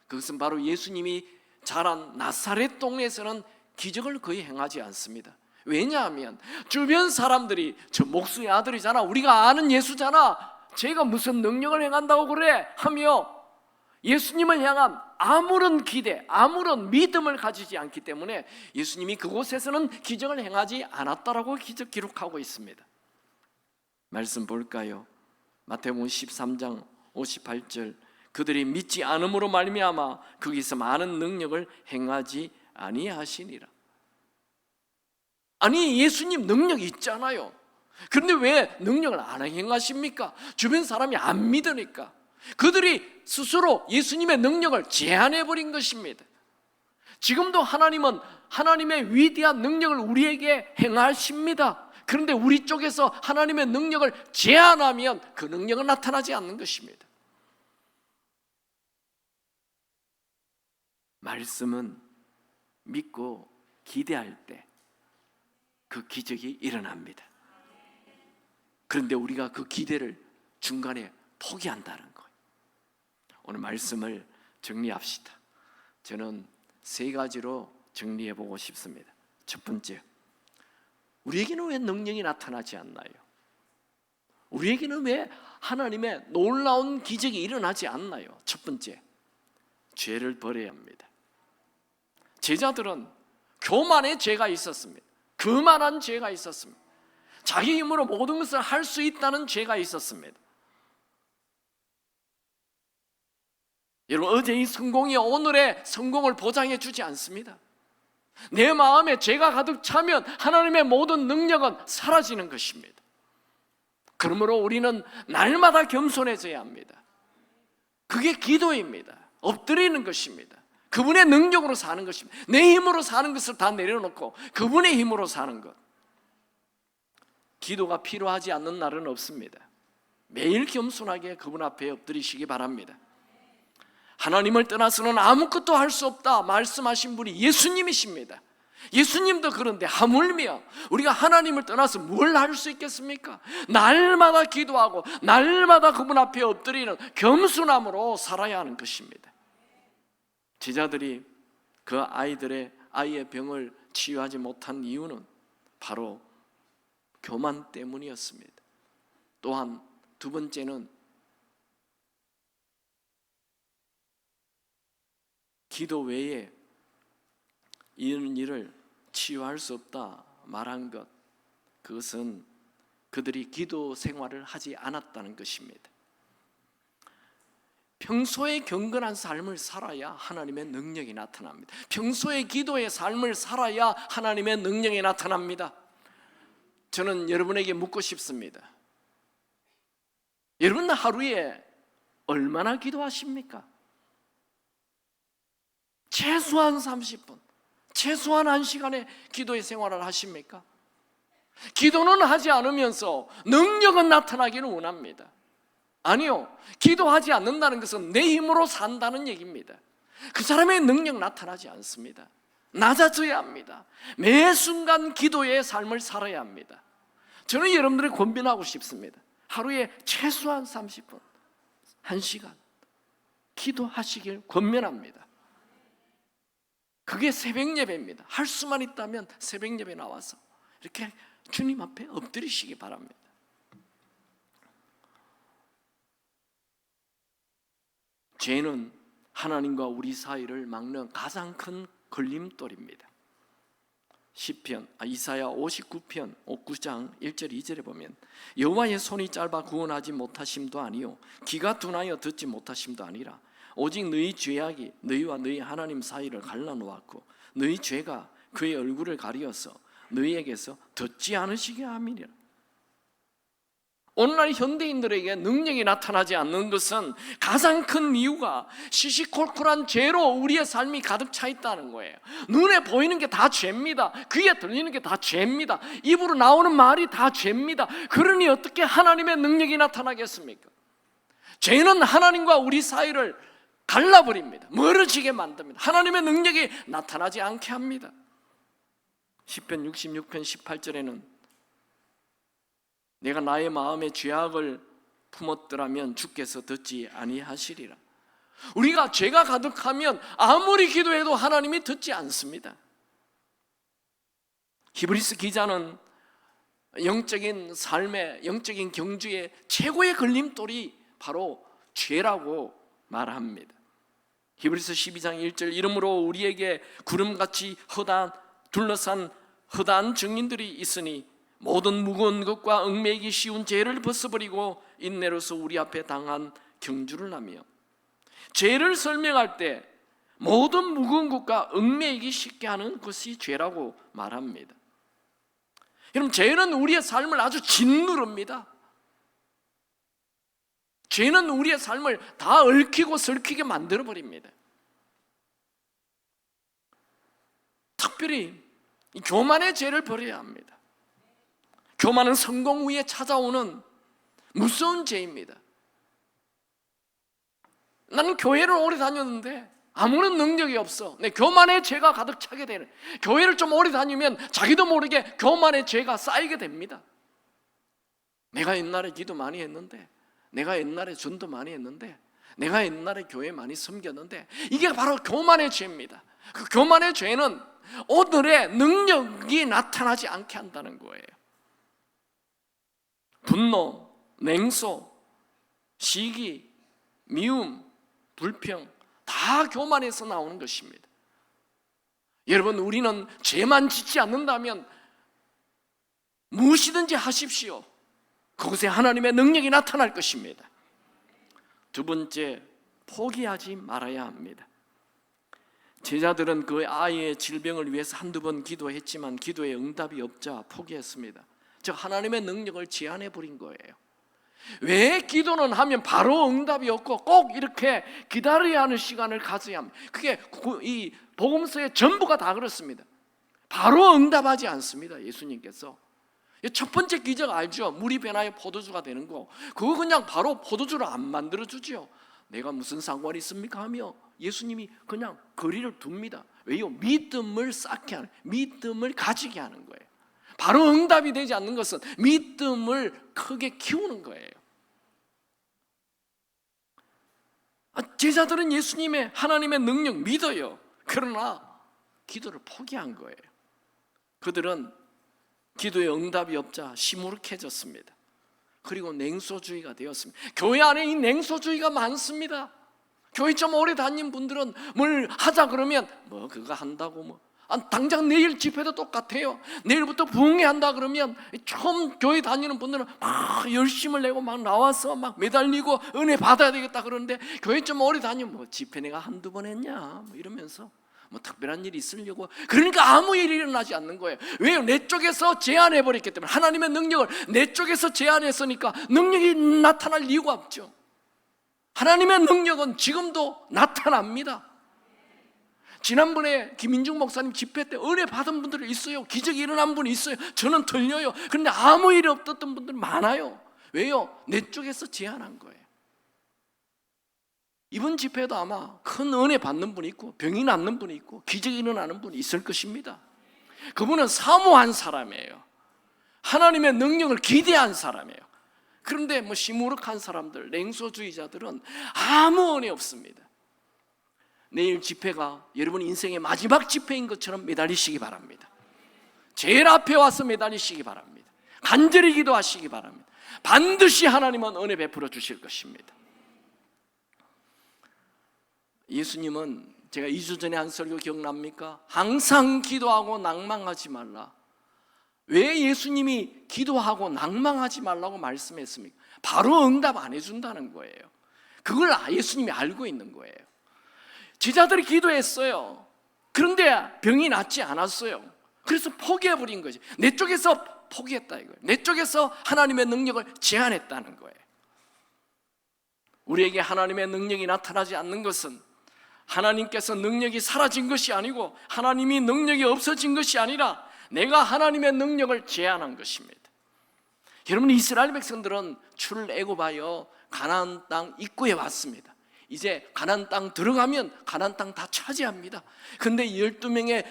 S1: 그것은 바로 예수님이 자란 나사렛 동네에서는 기적을 거의 행하지 않습니다. 왜냐하면 주변 사람들이 저 목수의 아들이잖아, 우리가 아는 예수잖아, 제가 무슨 능력을 행한다고 그래 하며 예수님을 향한 아무런 기대, 아무런 믿음을 가지지 않기 때문에 예수님이 그곳에서는 기적을 행하지 않았다라고 기록하고 있습니다. 말씀 볼까요? 마태복음 13장 58절 그들이 믿지 않음으로 말미암아 거기서 많은 능력을 행하지 아니하시니라. 아니, 예수님 능력이 있잖아요. 그런데 왜 능력을 안 행하십니까? 주변 사람이 안 믿으니까. 그들이 스스로 예수님의 능력을 제한해버린 것입니다. 지금도 하나님은 하나님의 위대한 능력을 우리에게 행하십니다. 그런데 우리 쪽에서 하나님의 능력을 제한하면 그 능력은 나타나지 않는 것입니다. 말씀은 믿고 기대할 때 그 기적이 일어납니다. 그런데 우리가 그 기대를 중간에 포기한다는 거예요. 오늘 말씀을 정리합시다. 저는 세 가지로 정리해 보고 싶습니다. 첫 번째, 우리에게는 왜 능력이 나타나지 않나요? 우리에게는 왜 하나님의 놀라운 기적이 일어나지 않나요? 첫 번째, 죄를 버려야 합니다. 제자들은 교만의 죄가 있었습니다. 그만한 죄가 있었습니다. 자기 힘으로 모든 것을 할 수 있다는 죄가 있었습니다. 여러분, 어제의 성공이 오늘의 성공을 보장해 주지 않습니다. 내 마음에 죄가 가득 차면 하나님의 모든 능력은 사라지는 것입니다. 그러므로 우리는 날마다 겸손해져야 합니다. 그게 기도입니다. 엎드리는 것입니다. 그분의 능력으로 사는 것입니다. 내 힘으로 사는 것을 다 내려놓고 그분의 힘으로 사는 것. 기도가 필요하지 않는 날은 없습니다. 매일 겸손하게 그분 앞에 엎드리시기 바랍니다. 하나님을 떠나서는 아무것도 할 수 없다 말씀하신 분이 예수님이십니다. 예수님도 그런데 하물며 우리가 하나님을 떠나서 뭘 할 수 있겠습니까? 날마다 기도하고 날마다 그분 앞에 엎드리는 겸손함으로 살아야 하는 것입니다. 제자들이 그 아이의 병을 치유하지 못한 이유는 바로 교만 때문이었습니다. 또한 두 번째는 기도 외에 이런 일을 치유할 수 없다 말한 것, 그것은 그들이 기도 생활을 하지 않았다는 것입니다. 평소에 경건한 삶을 살아야 하나님의 능력이 나타납니다. 평소에 기도의 삶을 살아야 하나님의 능력이 나타납니다. 저는 여러분에게 묻고 싶습니다. 여러분 하루에 얼마나 기도하십니까? 최소한 30분, 최소한 1시간의 기도의 생활을 하십니까? 기도는 하지 않으면서 능력은 나타나기를 원합니다. 아니요, 기도하지 않는다는 것은 내 힘으로 산다는 얘기입니다. 그 사람의 능력 나타나지 않습니다. 낮아져야 합니다. 매 순간 기도의 삶을 살아야 합니다. 저는 여러분들을 권면하고 싶습니다. 하루에 최소한 30분, 1시간 기도하시길 권면합니다. 그게 새벽 예배입니다. 할 수만 있다면 새벽 예배 나와서 이렇게 주님 앞에 엎드리시기 바랍니다. 죄는 하나님과 우리 사이를 막는 가장 큰 걸림돌입니다. 이사야 59편 9장 1절 2절에 보면 여호와의 손이 짧아 구원하지 못하심도 아니요 귀가 둔하여 듣지 못하심도 아니라 오직 너희 죄악이 너희와 너희 하나님 사이를 갈라놓았고 너희 죄가 그의 얼굴을 가리어서 너희에게서 듣지 않으시게 함이니라. 오늘날 현대인들에게 능력이 나타나지 않는 것은 가장 큰 이유가 시시콜콜한 죄로 우리의 삶이 가득 차 있다는 거예요. 눈에 보이는 게 다 죄입니다. 귀에 들리는 게 다 죄입니다. 입으로 나오는 말이 다 죄입니다. 그러니 어떻게 하나님의 능력이 나타나겠습니까? 죄는 하나님과 우리 사이를 갈라버립니다. 멀어지게 만듭니다. 하나님의 능력이 나타나지 않게 합니다. 시편 66편 18절에는 내가 나의 마음에 죄악을 품었더라면 주께서 듣지 아니하시리라. 우리가 죄가 가득하면 아무리 기도해도 하나님이 듣지 않습니다. 히브리서 기자는 영적인 삶의 영적인 경주의 최고의 걸림돌이 바로 죄라고 말합니다. 히브리서 12장 1절 이러므로 우리에게 구름같이 둘러싼 허다한 증인들이 있으니 모든 무거운 것과 얽매이기 쉬운 죄를 벗어버리고 인내로서 우리 앞에 당한 경주를 하며, 죄를 설명할 때 모든 무거운 것과 얽매이기 쉽게 하는 것이 죄라고 말합니다. 여러분, 죄는 우리의 삶을 아주 짓누릅니다. 죄는 우리의 삶을 다 얽히고 설키게 만들어버립니다. 특별히 이 교만의 죄를 버려야 합니다. 교만은 성공 후에 찾아오는 무서운 죄입니다. 나는 교회를 오래 다녔는데 아무런 능력이 없어. 내 교만의 죄가 가득 차게 되는, 교회를 좀 오래 다니면 자기도 모르게 교만의 죄가 쌓이게 됩니다. 내가 옛날에 기도 많이 했는데, 내가 옛날에 전도 많이 했는데, 내가 옛날에 교회 많이 섬겼는데, 이게 바로 교만의 죄입니다. 그 교만의 죄는 오늘의 능력이 나타나지 않게 한다는 거예요. 분노, 냉소, 시기, 미움, 불평 다 교만에서 나오는 것입니다. 여러분, 우리는 죄만 짓지 않는다면 무엇이든지 하십시오. 그곳에 하나님의 능력이 나타날 것입니다. 두 번째, 포기하지 말아야 합니다. 제자들은 그 아이의 질병을 위해서 한두 번 기도했지만 기도에 응답이 없자 포기했습니다. 즉 하나님의 능력을 제한해 버린 거예요. 왜 기도는 하면 바로 응답이 없고 꼭 이렇게 기다려야 하는 시간을 가져야 합니다. 그게 이 복음서의 전부가 다 그렇습니다. 바로 응답하지 않습니다. 예수님께서 첫 번째 기적 알죠? 물이 변하여 포도주가 되는 거. 그거 그냥 바로 포도주를 안 만들어주죠. 내가 무슨 상관이 있습니까? 하며 예수님이 그냥 거리를 둡니다. 왜요? 믿음을 쌓게 하는, 믿음을 가지게 하는 거예요. 바로 응답이 되지 않는 것은 믿음을 크게 키우는 거예요. 제자들은 예수님의 하나님의 능력 믿어요. 그러나 기도를 포기한 거예요. 그들은 기도에 응답이 없자 시무룩해졌습니다. 그리고 냉소주의가 되었습니다. 교회 안에 이 냉소주의가 많습니다. 교회 좀 오래 다닌 분들은 뭘 하자 그러면 뭐 그거 한다고 당장 내일 집회도 똑같아요. 내일부터 부흥회 한다 그러면 처음 교회 다니는 분들은 막 열심을 내고 막 나와서 막 매달리고 은혜 받아야 되겠다 그러는데 교회 좀 오래 다니면 뭐 집회 내가 한두 번 했냐 이러면서 특별한 일이 있으려고, 그러니까 아무 일이 일어나지 않는 거예요. 왜요? 내 쪽에서 제한해버렸기 때문에. 하나님의 능력을 내 쪽에서 제한했으니까 능력이 나타날 이유가 없죠. 하나님의 능력은 지금도 나타납니다. 지난번에 김인중 목사님 집회 때 은혜 받은 분들이 있어요. 기적이 일어난 분이 있어요. 저는 들려요. 그런데 아무 일이 없었던 분들 많아요. 왜요? 내 쪽에서 제한한 거예요. 이번 집회도 아마 큰 은혜 받는 분이 있고 병이 낫는 분이 있고 기적이 일어나는 분이 있을 것입니다. 그분은 사모한 사람이에요. 하나님의 능력을 기대한 사람이에요. 그런데 시무룩한 사람들, 냉소주의자들은 아무 은혜 없습니다. 내일 집회가 여러분 인생의 마지막 집회인 것처럼 매달리시기 바랍니다. 제일 앞에 와서 매달리시기 바랍니다. 간절히 기도하시기 바랍니다. 반드시 하나님은 은혜 베풀어 주실 것입니다. 예수님은, 제가 2주 전에 한 설교 기억납니까? 항상 기도하고 낭망하지 말라. 왜 예수님이 기도하고 낭망하지 말라고 말씀했습니까? 바로 응답 안 해준다는 거예요. 그걸 예수님이 알고 있는 거예요. 제자들이 기도했어요. 그런데 병이 낫지 않았어요. 그래서 포기해버린 거지. 내 쪽에서 포기했다 이거예요. 내 쪽에서 하나님의 능력을 제한했다는 거예요. 우리에게 하나님의 능력이 나타나지 않는 것은 하나님께서 능력이 사라진 것이 아니고 하나님이 능력이 없어진 것이 아니라 내가 하나님의 능력을 제한한 것입니다. 여러분, 이스라엘 백성들은 출애굽하여 가나안 땅 입구에 왔습니다. 이제 가나안 땅 들어가면 가나안 땅 다 차지합니다. 근데 12명의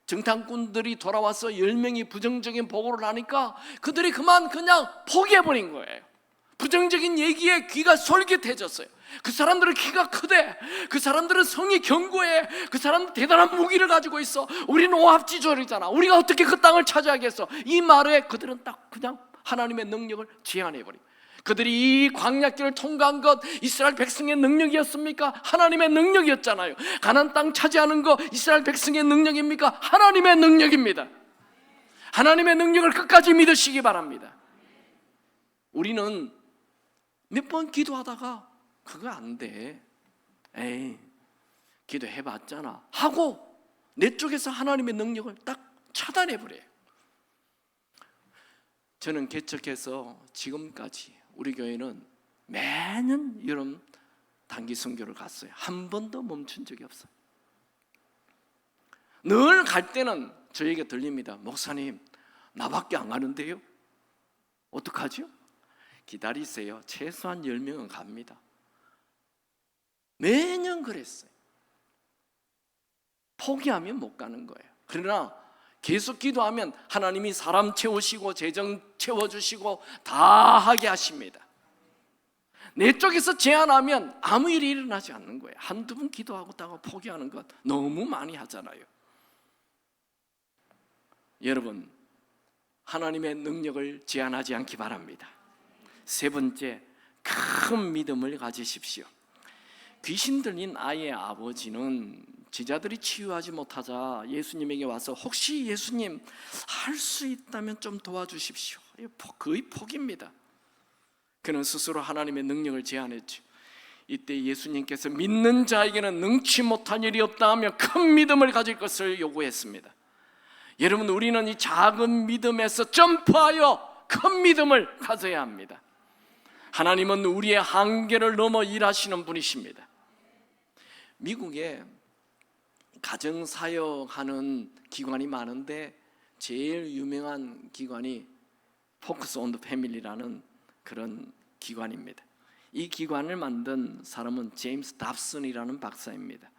S1: 정탐꾼들이 돌아와서 10명이 부정적인 보고를 하니까 그들이 그냥 포기해버린 거예요. 부정적인 얘기에 귀가 솔깃해졌어요. 그 사람들은 키가 크대, 그 사람들은 성이 견고해, 그 사람들 대단한 무기를 가지고 있어, 우리는 오합지졸이잖아, 우리가 어떻게 그 땅을 차지하겠어. 이 말에 그들은 딱 그냥 하나님의 능력을 제한해버린 거예요. 그들이 이 광야길을 통과한 것 이스라엘 백성의 능력이었습니까? 하나님의 능력이었잖아요. 가나안 땅 차지하는 거 이스라엘 백성의 능력입니까? 하나님의 능력입니다. 하나님의 능력을 끝까지 믿으시기 바랍니다. 우리는 몇 번 기도하다가 그거 안 돼, 에이 기도해봤잖아 하고 내 쪽에서 하나님의 능력을 딱 차단해버려요. 저는 개척해서 지금까지 우리 교회는 매년 여름 단기 선교를 갔어요. 한 번도 멈춘 적이 없어요. 늘 갈 때는 저에게 들립니다. 목사님, 나밖에 안 가는데요? 어떡하죠? 기다리세요. 최소한 10명은 갑니다. 매년 그랬어요. 포기하면 못 가는 거예요. 그러나 계속 기도하면 하나님이 사람 채우시고 재정 채워주시고 다 하게 하십니다. 내 쪽에서 제한하면 아무 일이 일어나지 않는 거예요. 한두 번 기도하고 포기하는 것 너무 많이 하잖아요. 여러분, 하나님의 능력을 제한하지 않기 바랍니다. 세 번째, 큰 믿음을 가지십시오. 귀신 들린 아이의 아버지는 제자들이 치유하지 못하자 예수님에게 와서 혹시 예수님 할 수 있다면 좀 도와주십시오. 거의 포기입니다. 그는 스스로 하나님의 능력을 제안했죠. 이때 예수님께서 믿는 자에게는 능치 못한 일이 없다 하며 큰 믿음을 가질 것을 요구했습니다. 여러분, 우리는 이 작은 믿음에서 점프하여 큰 믿음을 가져야 합니다. 하나님은 우리의 한계를 넘어 일하시는 분이십니다. 미국에 가정사역하는 기관이 많은데 제일 유명한 기관이 포커스 온 더 패밀리라는 그런 기관입니다. 이 기관을 만든 사람은 제임스 답슨이라는 박사입니다.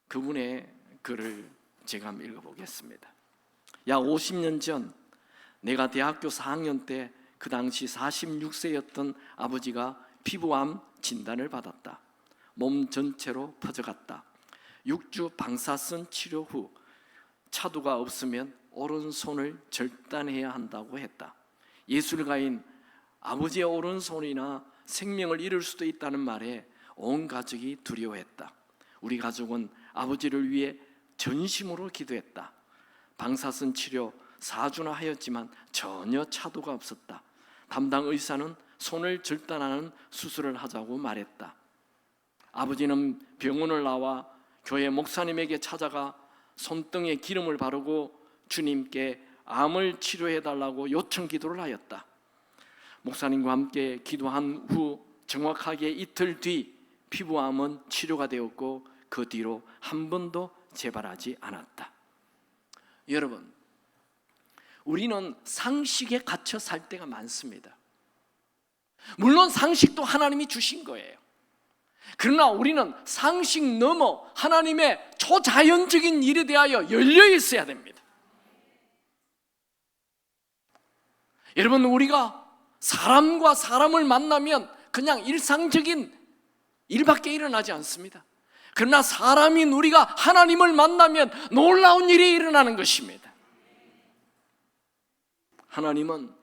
S1: 그분의 글을 제가 한번 읽어보겠습니다. 약 50년 전 내가 대학교 4학년 때 그 당시 46세였던 아버지가 피부암 진단을 받았다. 몸 전체로 퍼져갔다. 6주 방사선 치료 후 차도가 없으면 오른손을 절단해야 한다고 했다. 예술가인 아버지의 오른손이나 생명을 잃을 수도 있다는 말에 온 가족이 두려워했다. 우리 가족은 아버지를 위해 전심으로 기도했다. 방사선 치료 4주나 하였지만 전혀 차도가 없었다. 담당 의사는 손을 절단하는 수술을 하자고 말했다. 아버지는 병원을 나와 교회 목사님에게 찾아가 손등에 기름을 바르고 주님께 암을 치료해달라고 요청 기도를 하였다. 목사님과 함께 기도한 후 정확하게 이틀 뒤 피부암은 치료가 되었고 그 뒤로 한 번도 재발하지 않았다. 여러분, 우리는 상식에 갇혀 살 때가 많습니다. 물론 상식도 하나님이 주신 거예요. 그러나 우리는 상식 넘어 하나님의 초자연적인 일에 대하여 열려 있어야 됩니다. 여러분, 우리가 사람과 사람을 만나면 그냥 일상적인 일밖에 일어나지 않습니다. 그러나 사람인 우리가 하나님을 만나면 놀라운 일이 일어나는 것입니다. 하나님은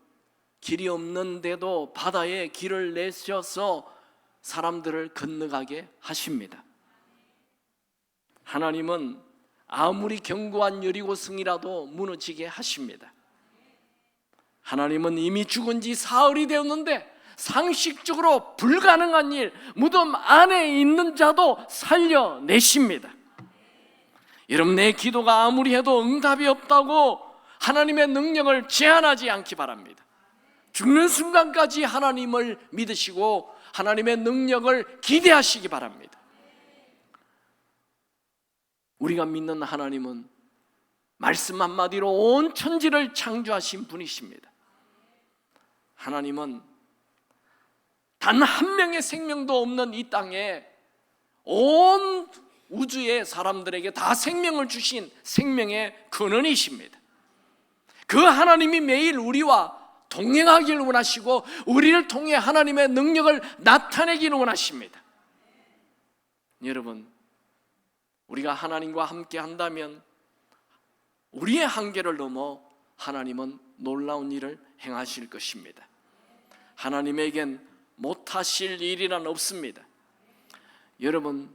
S1: 길이 없는데도 바다에 길을 내셔서 사람들을 건너가게 하십니다. 하나님은 아무리 견고한 여리고성이라도 무너지게 하십니다. 하나님은 이미 죽은 지 사흘이 되었는데 상식적으로 불가능한 일, 무덤 안에 있는 자도 살려내십니다. 여러분, 내 기도가 아무리 해도 응답이 없다고 하나님의 능력을 제한하지 않기 바랍니다. 죽는 순간까지 하나님을 믿으시고 하나님의 능력을 기대하시기 바랍니다. 우리가 믿는 하나님은 말씀 한마디로 온 천지를 창조하신 분이십니다. 하나님은 단 한 명의 생명도 없는 이 땅에 온 우주의 사람들에게 다 생명을 주신 생명의 근원이십니다. 그 하나님이 매일 우리와 동행하기를 원하시고 우리를 통해 하나님의 능력을 나타내기를 원하십니다. 여러분, 우리가 하나님과 함께 한다면 우리의 한계를 넘어 하나님은 놀라운 일을 행하실 것입니다. 하나님에겐 못하실 일이란 없습니다. 여러분,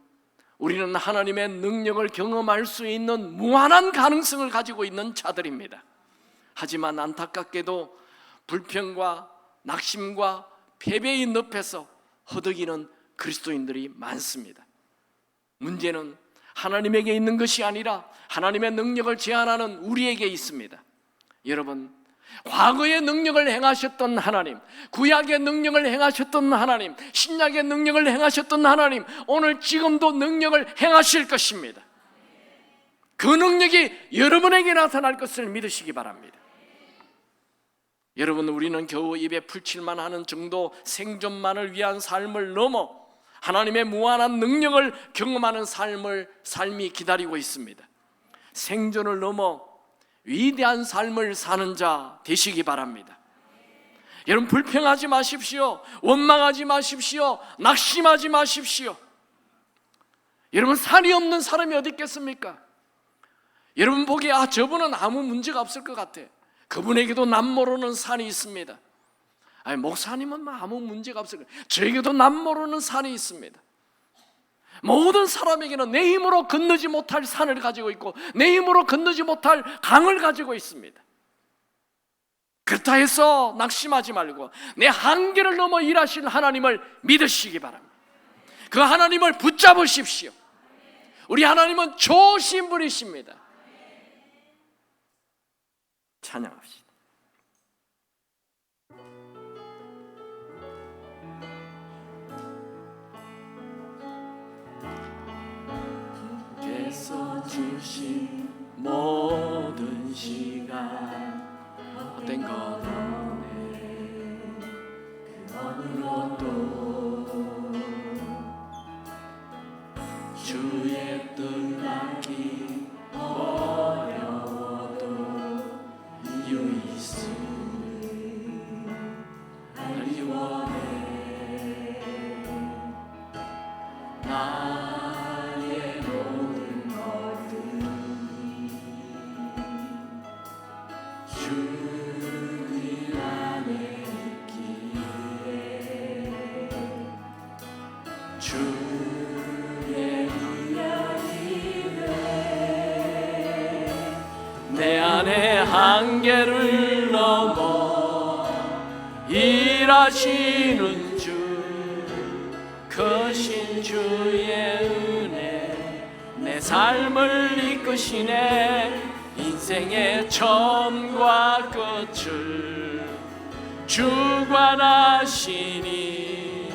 S1: 우리는 하나님의 능력을 경험할 수 있는 무한한 가능성을 가지고 있는 자들입니다. 하지만 안타깝게도 불평과 낙심과 패배의 늪에서 허덕이는 그리스도인들이 많습니다. 문제는 하나님에게 있는 것이 아니라 하나님의 능력을 제한하는 우리에게 있습니다. 여러분, 과거의 능력을 행하셨던 하나님, 구약의 능력을 행하셨던 하나님, 신약의 능력을 행하셨던 하나님, 오늘 지금도 능력을 행하실 것입니다. 그 능력이 여러분에게 나타날 것을 믿으시기 바랍니다. 여러분, 우리는 겨우 입에 풀칠만 하는 정도 생존만을 위한 삶을 넘어 하나님의 무한한 능력을 경험하는 삶이 기다리고 있습니다. 생존을 넘어 위대한 삶을 사는 자 되시기 바랍니다. 여러분, 불평하지 마십시오. 원망하지 마십시오. 낙심하지 마십시오. 여러분, 산이 없는 사람이 어디 있겠습니까? 여러분 보기에 저분은 아무 문제가 없을 것 같아. 그분에게도 남모르는 산이 있습니다. 아니, 목사님은 아무 문제가 없을 거예요. 저에게도 남모르는 산이 있습니다. 모든 사람에게는 내 힘으로 건너지 못할 산을 가지고 있고 내 힘으로 건너지 못할 강을 가지고 있습니다. 그렇다 해서 낙심하지 말고 내 한계를 넘어 일하실 하나님을 믿으시기 바랍니다. 그 하나님을 붙잡으십시오. 우리 하나님은 좋으신 분이십니다. 찬양합시다. 주께서 주신 모든 시간 헛된 것 없네. 그 어느 것도 주의 뜻 받기 어려워도 이유 있으니 알기 원해. 나의 모든 것들이 주님 안에 있기에 주의 내 안에 한계를 넘어 일하시는 주, 크신 주의 은혜 내 삶을 이끄시네. 인생의 처음과 끝을 주관하시니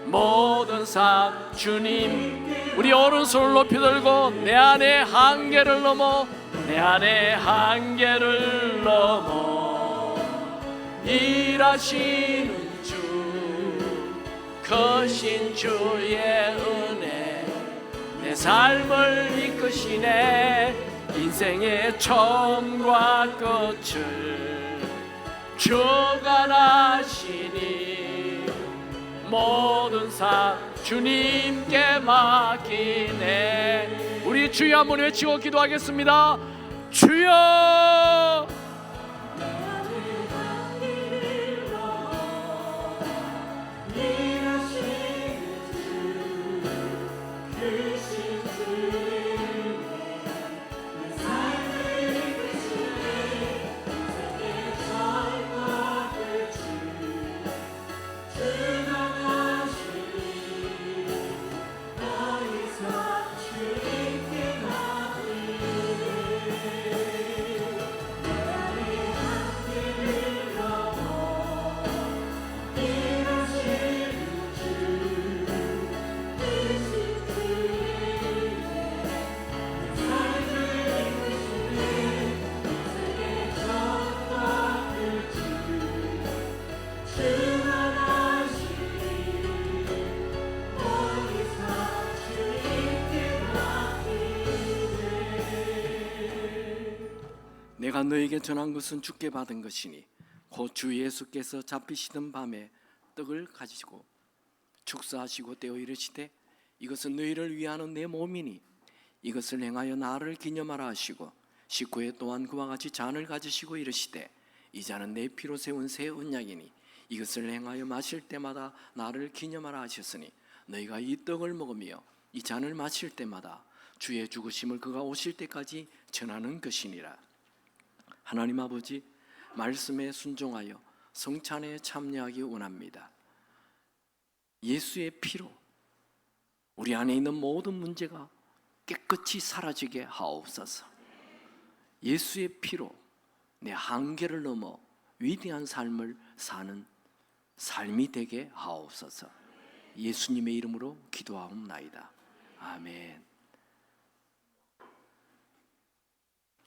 S1: 모든 삶 주님. 우리 오른손을 높이 들고 내 안에 한계를 넘어 내 안에 한계를 넘어 일하시는 주, 크신 주의 은혜 내 삶을 이끄시네. 인생의 처음과 끝을 주관하시니 모든 삶 주님께 맡기네. 우리 주여 한번 외치고 기도하겠습니다. 주여 내가 너에게 전한 것은 주께 받은 것이니 곧 주 예수께서 잡히시던 밤에 떡을 가지고 축사하시고 떼어 이르시되 이것은 너희를 위하는 내 몸이니 이것을 행하여 나를 기념하라 하시고 식후에 또한 그와 같이 잔을 가지시고 이르시되 이 잔은 내 피로 세운 새 언약이니 이것을 행하여 마실 때마다 나를 기념하라 하셨으니 너희가 이 떡을 먹으며 이 잔을 마실 때마다 주의 죽으심을 그가 오실 때까지 전하는 것이니라. 하나님 아버지, 말씀에 순종하여 성찬에 참여하기 원합니다. 예수의 피로 우리 안에 있는 모든 문제가 깨끗이 사라지게 하옵소서. 예수의 피로 내 한계를 넘어 위대한 삶을 사는 삶이 되게 하옵소서. 예수님의 이름으로 기도하옵나이다. 아멘.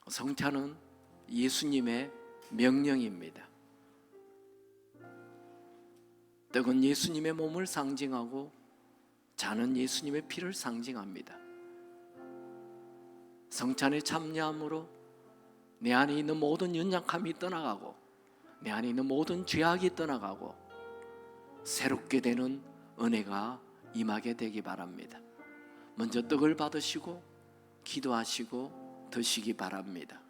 S1: 성찬은 예수님의 명령입니다. 떡은 예수님의 몸을 상징하고 잔은 예수님의 피를 상징합니다. 성찬에 참여함으로 내 안에 있는 모든 연약함이 떠나가고 내 안에 있는 모든 죄악이 떠나가고 새롭게 되는 은혜가 임하게 되기 바랍니다. 먼저 떡을 받으시고 기도하시고 드시기 바랍니다.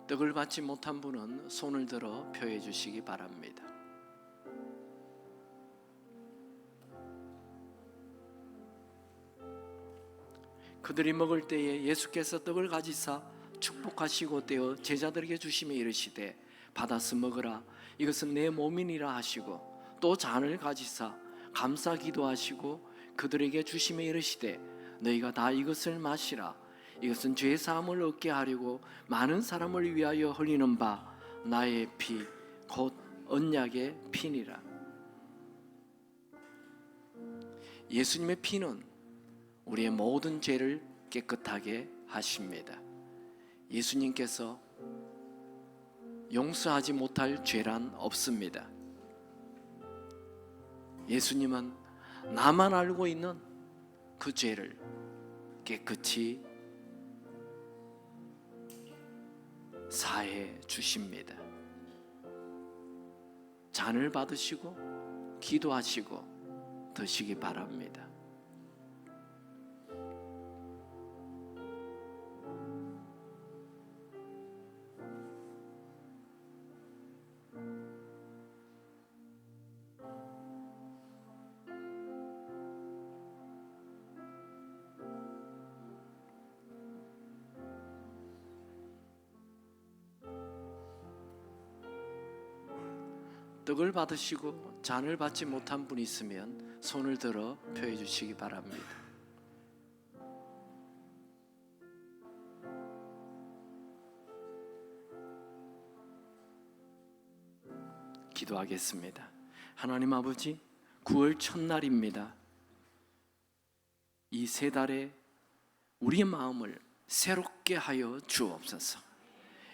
S1: 떡을 받지 못한 분은 손을 들어 표해 주시기 바랍니다. 그들이 먹을 때에 예수께서 떡을 가지사 축복하시고 떼어 제자들에게 주시며 이르시되 받아서 먹으라 이것은 내 몸이니라 하시고 또 잔을 가지사 감사 기도하시고 그들에게 주시며 이르시되 너희가 다 이것을 마시라 이것은 죄 사함을 얻게 하려고 많은 사람을 위하여 흘리는 바 나의 피 곧 언약의 피니라. 예수님의 피는 우리의 모든 죄를 깨끗하게 하십니다. 예수님께서 용서하지 못할 죄란 없습니다. 예수님은 나만 알고 있는 그 죄를 깨끗이 사해 주십니다. 잔을 받으시고 기도하시고 드시기 바랍니다. 떡을 받으시고 잔을 받지 못한 분이 있으면 손을 들어 표해 주시기 바랍니다. 기도하겠습니다. 하나님 아버지, 9월 첫날입니다. 이 세 달에 우리의 마음을 새롭게 하여 주옵소서.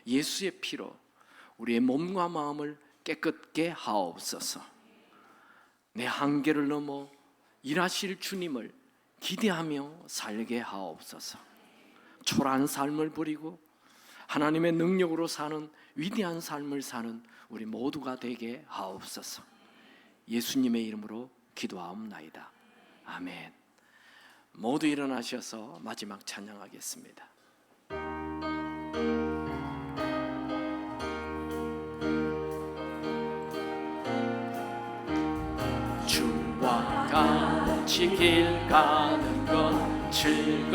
S1: 예수의 피로 우리의 몸과 마음을 깨끗게 하옵소서. 내 한계를 넘어 일하실 주님을 기대하며 살게 하옵소서. 초라한 삶을 버리고 하나님의 능력으로 사는 위대한 삶을 사는 우리 모두가 되게 하옵소서. 예수님의 이름으로 기도하옵나이다. 아멘. 모두 일어나셔서 마지막 찬양하겠습니다. 주와 같이 길 가는 건 즐거우니라.